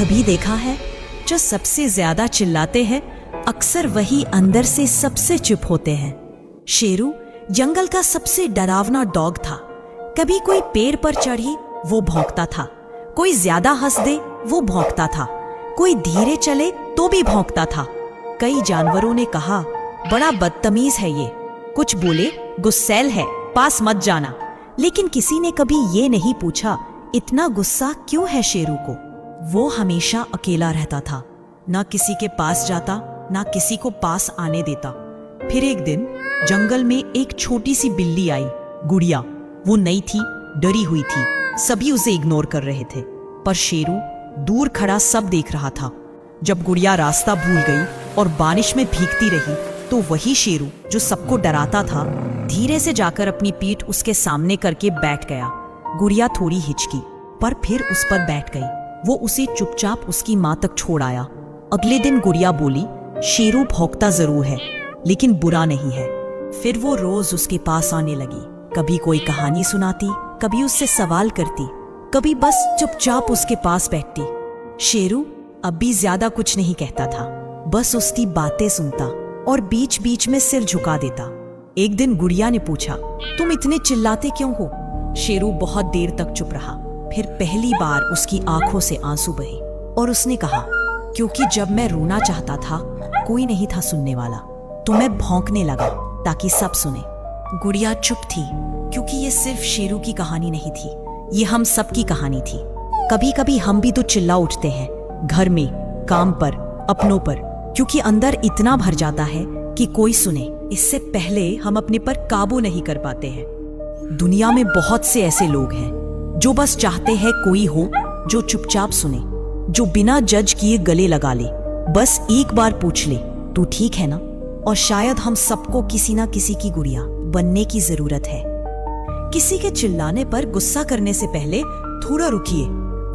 कभी देखा है, जो सबसे ज्यादा चिल्लाते हैं अक्सर वही अंदर से सबसे चुप होते हैं। शेरू जंगल का सबसे डरावना डॉग था। कभी कोई पेड़ पर चढ़ी वो भौंकता था, कोई ज्यादा हंस दे वो भौंकता था, कोई धीरे चले तो भी भौंकता था। कई जानवरों ने कहा, बड़ा बदतमीज है ये, कुछ बोले गुस्सैल है, पास मत जाना। लेकिन किसी ने कभी ये नहीं पूछा, इतना गुस्सा क्यों है शेरू को। वो हमेशा अकेला रहता था, ना किसी के पास जाता, ना किसी को पास आने देता। फिर एक दिन जंगल में एक छोटी सी बिल्ली आई, गुड़िया। वो नई थी, डरी हुई थी, सभी उसे इग्नोर कर रहे थे, पर शेरू दूर खड़ा सब देख रहा था। जब गुड़िया रास्ता भूल गई और बारिश में भीगती रही, तो वही शेरू जो सबको डराता था, धीरे से जाकर अपनी पीठ उसके सामने करके बैठ गया। गुड़िया थोड़ी हिचकी, पर फिर उस पर बैठ गई। वो उसे चुपचाप उसकी माँ तक छोड़ आया। अगले दिन गुड़िया बोली, शेरू भौंकता जरूर है, लेकिन बुरा नहीं है। फिर वो रोज उसके पास आने लगी, कभी कोई कहानी सुनाती, कभी उससे सवाल करती, कभी बस चुपचाप उसके पास बैठती। शेरू अब भी ज्यादा कुछ नहीं कहता था, बस उसकी बातें सुनता और बीच बीच में सिर झुका देता। एक दिन गुड़िया ने पूछा, तुम इतने चिल्लाते क्यों हो? शेरू बहुत देर तक चुप रहा। फिर पहली बार उसकी आंखों से आंसू बहे और उसने कहा, क्योंकि जब मैं रोना चाहता था कोई नहीं था सुनने वाला, तो मैं भौंकने लगा ताकि सब सुने। गुड़िया चुप थी, क्योंकि ये सिर्फ शेरू की कहानी नहीं थी, ये हम सब की कहानी थी। कभी कभी हम भी तो चिल्ला उठते हैं, घर में, काम पर, अपनों पर, क्योंकि अंदर इतना भर जाता है कि कोई सुने इससे पहले हम अपने पर काबू नहीं कर पाते हैं। दुनिया में बहुत से ऐसे लोग हैं जो बस चाहते हैं कोई हो जो चुपचाप सुने, जो बिना जज किए गले लगा ले, बस एक बार पूछ ले, तू ठीक है ना? और शायद हम सबको किसी ना किसी की गुड़िया बनने की जरूरत है। किसी के चिल्लाने पर गुस्सा करने से पहले थोड़ा रुकिए,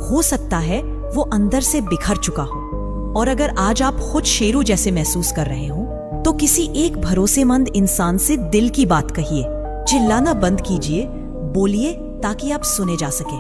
हो सकता है वो अंदर से बिखर चुका हो। और अगर आज आप खुद शेरू जैसे महसूस कर रहे हो, तो किसी एक भरोसेमंद इंसान से दिल की बात कहिए। चिल्लाना बंद कीजिए, बोलिए ताकि आप सुने जा सके।